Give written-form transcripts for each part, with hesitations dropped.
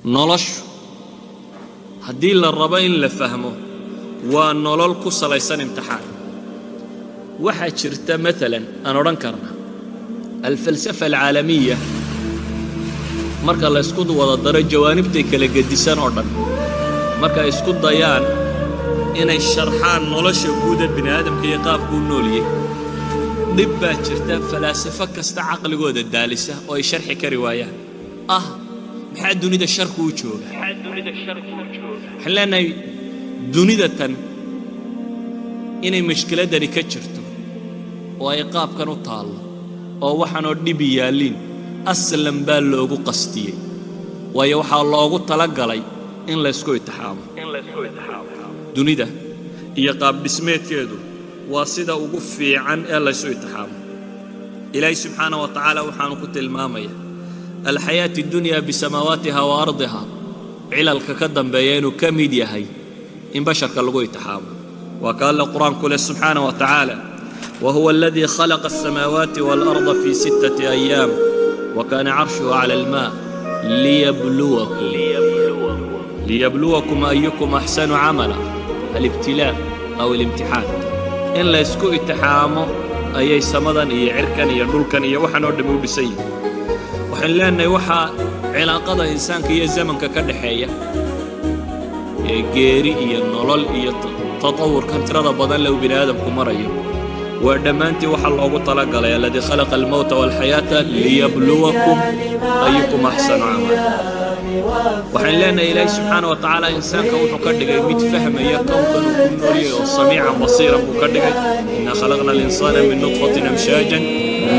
نولش هدي للربين لفهمه ونولل كسليسان امتحان واحد شرته مثلا أنا رنكرنا الفلسفة العالمية marka la isku wada daro jawaanibtay kala gedisan oo dhan marka isku dayaan inay sharxaan nolosha guud ee bini'aadamka iyo qaabku u nool yahay dib baa jirta falsafo kasta aqligooda daalisa oo ay sharxi kari waayaan maxaa dunida sharku u jooga xillanay dunida tan inay mushkiladani ka jirto oo ay qaabkan u taalo oo waxaan oo dhib yaalin aslan baa loogu qastiyay waayo waxa loogu tala galay in la isku itixaamo dunida iyo qaab dhismeedkeedu waa sida ugu fiican ee la isku itixaamo ilaahay subhanahu wa ta'ala waxaanu ku tilmaamaya alxayaati dunya bisamawatiha wa ardiha cilalka ka dambeeya inuu ka mid yahay in basharka lagu itixaamo wa qaala quraanku le subhanahu wa ta'ala وهو الذي خلق السماوات والأرض في 6 أيام وكان عرشه على الماء ليبلوكم أيكم أحسن عملا الابتلاء أو الامتحان إن لا يسكو اتحامه أي سمدا أي عركا أي دولكا أي وحا نودمو بسي وحن لأن وحا علاقة إنسان كي الزمن ككدحية جيري أي النولل أي تطور كان ترى بدل لو بني آدم كمريم ودمانتي وحا الله طلق الذي خلق الموت والحياة ليبلوكم أيكم أحسن عملا وحين لنا إلهي سبحانه وتعالى إنسان كونه كدقى متفهم يكون كنوري وسميعا بصيرا كدقى إنا خلقنا الإنسان من نطفة أمشاجا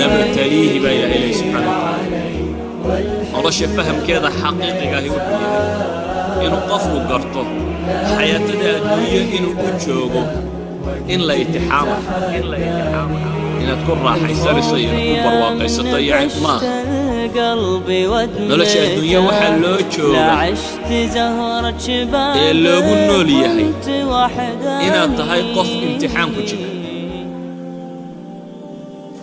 نبتليه بإله إلهي سبحانه وتعالى الله فهم كذا حقيقي إنه قفوا قرطه حياة الدنيا إنه كجوغو إن لا يتحامل إن تكون راح يسار يصير كبر واقع يستطيع ما نولش الدنيا وحا لو جوغا اللي قلنا لي هي إن تهي قف امتحان كجيب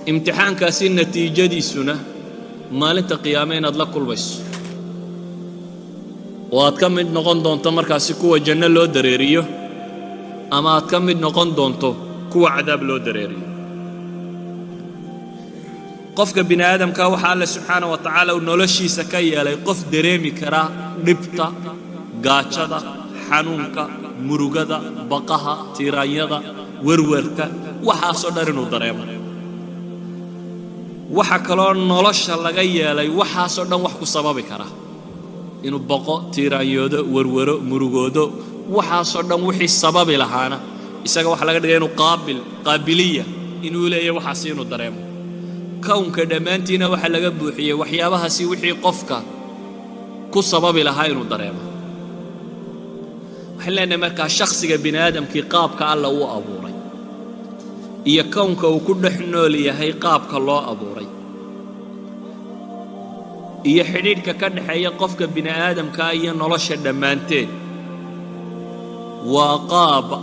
امتحان كاسين نتيجة دي سنة مالنت قيامين أدلق كل بس وأتكمل نقول دون تمر كاسكو وجنة لو دريريو أما أتكمل نقول دونتو كوا عذاب لو دريري قفك بني آدم كاو حال سبحانه وتعالى ونولشي سكايا لي قف دريمي كرا نبتا غاتشدا حنونكا مروغدا بقها تيرانيدا وروركا وحا صدرنو دريما وحا كلون نولشا لغا يالي وحا صدن wax ku sababi kara inuu baqo tiiraanyoodo warwaro murugoodo waxaasoo dhan wixii sababi lahaana isaga waxa laga dhigay inuu qaabiliya inuu leeyahay waxaas inuu dareemo kawnka dhamaantiina waxa laga buuxiyay waxyaabahaasi wixii qofka ku sababi lahaa inuu dareemo waxaan leenahay markaa shakhsiga bini aadamkii qaabka alla uu abuuray iyo kawnka uu ku dhex nool yahay qaabka loo abuuray iyo xidhiidhka ka dhaxeeya qofka bini aadamka iyo nolosha dhammaanteed وقاب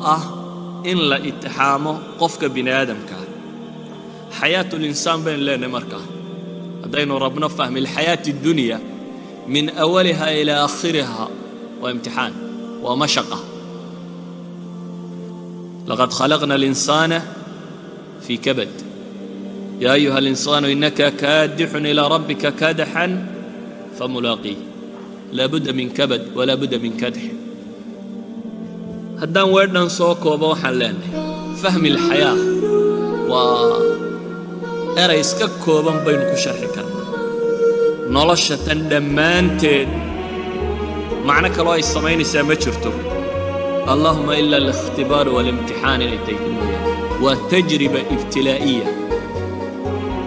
إن لا اتحامه قفك بني آدم كان حياة الإنسان بين لنا مركه هذين ربنا فهم الحياة الدنيا من أولها إلى آخرها وامتحان ومشقة لقد خلقنا الإنسان في كبد يا أيها الإنسان إنك كادح إلى ربك كادحا فملاقيه لا بد من كبد ولا بد من كدح هدان وردن سوكو بوحن لنا فهم الحياة وإريس كوبان بينكو شرح كرنا نولشة دمانتين معنى كلاي السمين سامتشرتو اللهم إلا الاختبار والامتحان لتيكم وتجربة ابتلائية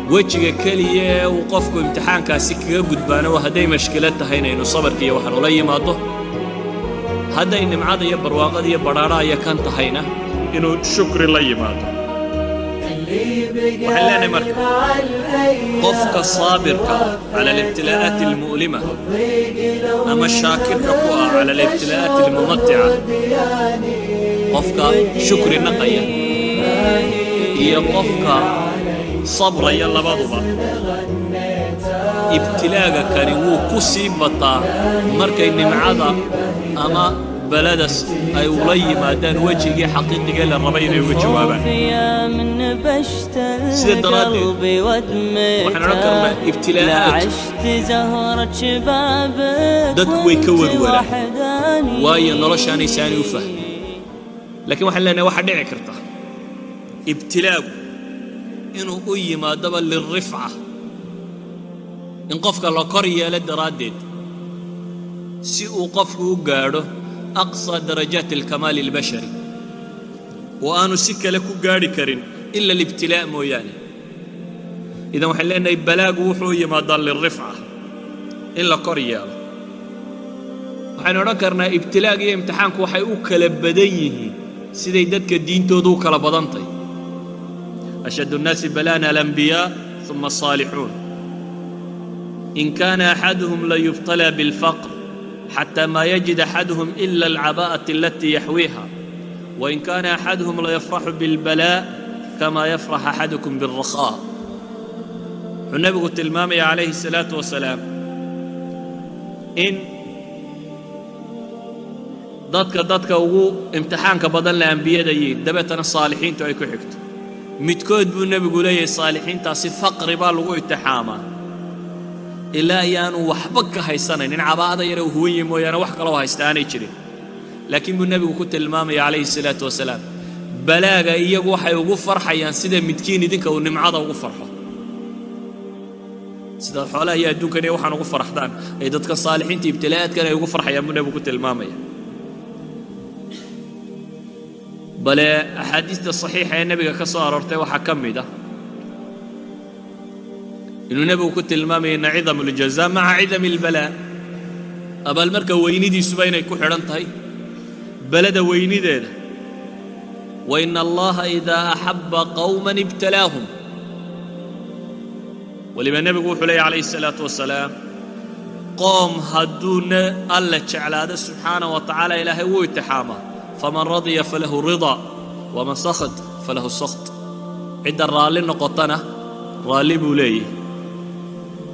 وجهك كلية وقفكو امتحان كاسكي قدبانا وهدي مشكلتها هنا إنو صبرك يوحن ولي ماضو هذا إن معاذ يبر واقد يبرارا يكان تهينا إنه شكر الله يماذا وحلاني مركب قفك الصابر على الابتلاءات المؤلمة أما الشاكر كقوى على الابتلاءات الممتعة قفك شكر النقية هي قفك صبر يلا بضبا ibtilaaga kani wuu ku sii bataa markay nimcada ama baladas ay ula yimaadaan wejigii xaqiiqiga la rabay inay uga jawaabaan sida daraaddeed waxaan odhan karnaa ibtilaa'aad dadku way ka warwaraan waayo noloshaanay saani u fahmin laakiin waxaan leenahay waxaa dhici karta ibtilaagu inuu u yimaadaba lirifca in qofka la kor yeelo daraaddeed si uu qofku u gaadho aqsa darajaat alkamaal albashari wa aanu si kale ku gaadhi karin ila alibtilaa' mooyaane idan waxaan leenahay balaagu wuxuu u yimaadaa lirifca in la kor yeelo waxaan odhan karnaa ibtilaaga iyo imtixaanku waxay u kala badan yihiin siday dadka diintoodu u kala badantahay ashaddu nnaasi balaana alanbiyaa ثم الصالحون إن كان أحدهم ليبتلى بالفقر حتى ما يجد أحدهم إلا العباءة التي يحويها وإن كان أحدهم ليفرح بالبلاء كما يفرح أحدكم بالرخاء النبي قلت المامي عليه الصلاة والسلام إن dadka ugu imtixaanka badan la anbiyadayiin dabeetana saalixiintu ay ku xigto midkood buu nebigu leeyahay saalixiintaasi faqri baa lagu imtixaamaa ilaa ayaanu waxba ka haysanaynin cabaada yare huwaye mooyaane wax kaloo haysta aanay jirin laakiin buu nebigu ku tilmaamaya calayhi salaatu wasalaam balaaga iyagu waxay ugu farxayaan sida midkiin idinka uu nimcada ugu farxo sida xoolaha iyo adduunkan iyo waxaan ugu farxdaan ay dadka saalixiinta ibtilaa'aadkan ay ugu farxayaan buu nebigu ku tilmaamaya بل أحاديث الصحيحة النبي كسر أرتي وحكمده إنه النبي كنت المامي إن عظم الجزاء مع عظم البلاء أبا المركة وينيدي سبينا يكون حرنتهي بلد وينيدي وإن الله إذا أحب قوما ابتلاهم ولما النبي يقول عليه الصلاة والسلام قوم هدون الله تعالى سبحانه وتعالى إلهي ويتحامى فمن رضي فله رضا ومن سخط فله السخط عند الرالي نقطنا رالي بولي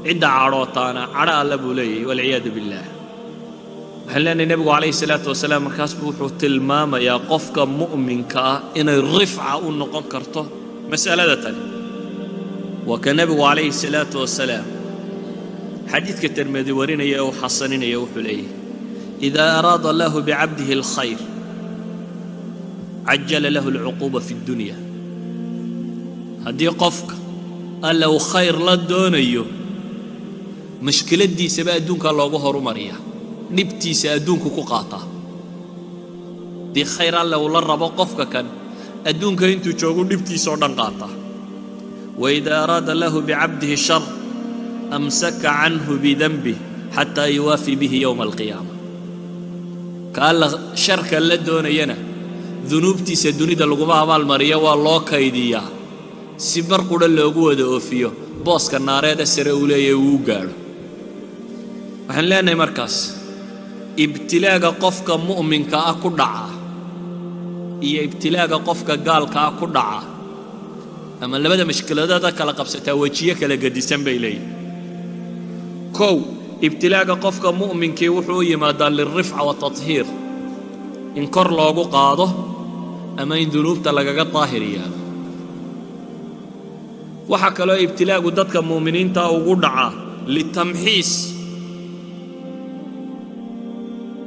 عند عروتانا عرى بولي والعياذ بالله حلاني النبي عليه الصلاة والسلام كاسبه تلمام يا قفك مؤمنك إن الرفعة ونقن كرته مسألة تانية وكنبي عليه الصلاة والسلام حديث كالترمذي ورينا يا وحسنين يا وحليه إذا أراد الله بعبده الخير عجل له العقوبة في الدنيا هدي قفك قال له خير لا دونيو مشكلة دي سبا أدونك الله ظهر مريا نبتي سأدونك كقاطع دي خير الله ولا ربا قفك كان أدونك انتو تشوغو نبتي سودان قاطع وإذا أراد الله بعبده الشر أمسك عنه بذنبه حتى يوافي به يوم القيامة قال له شركا لا دونينا ذنوبتيسا dunida laguma abaalmariyo waa loo kaydiyaa si bar qura loogu wada oofiyo booska naareeda sare uu leeyahay uu gaadho waxaan leenahay markaas ibtilaaga qofka mu'minka ah ku dhaca iyo ibtilaaga qofka gaalka ah ku dhaca ama labada mashkiladada kala qabsataa wajiye kala gadisan bay leeyihiin kow ibtilaaga qofka mu'minkii wuxuu yimaadaa lirifca wa tathiir in kor loogu qaado ama in dunuubta lagaga daahiriyaa waxa kale oo ibtilaagu dadka muuminiinta ugu dhaca litamxiis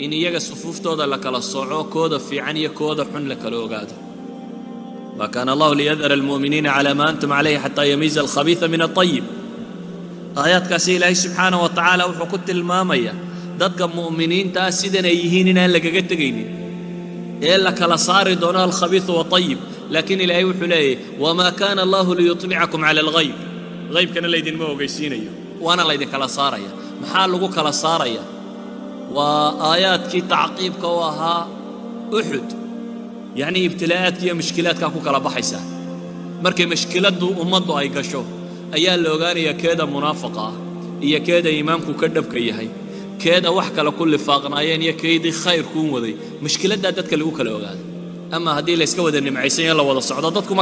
in iyaga sufuuftooda la kala sooco kooda fiican iyo kooda xun la kala ogaado ma kana Allah liyadhara almu'minina ala ma antum alayhi hatta yamiza alkhabitha min at-tayyib ayadkaasi Ilaahay subhanahu wa ta'ala wuxuu ku tilmaamaya dadka muuminiinta sidan ay yihiin inaan lagaga tagaynin إلا كلا صار دون الخبيث وطيب لكن إلهي وحليه وما كان الله ليطلعكم على الغيب غيب كان ليدين ما هو جيسين وأنا ليدين كلا صاريا محل لقو كلا صاريا وآيات كي تعقيب كواها أحد يعني ابتلاءات كي مشكلات كاكو كلا بحيسة مركي مشكلات دو أمضوا أي قشو أيال لوغاني يا كيدا منافقة يا كيدا إمامكو كدب كيهي كذا وحكى لكل فاقنايين يا كيدي خير كون وذي مشكلة دادتك اللي وكلا وقال أما هذه اللي سكود إن معيسين يلا وضع الصعداتكم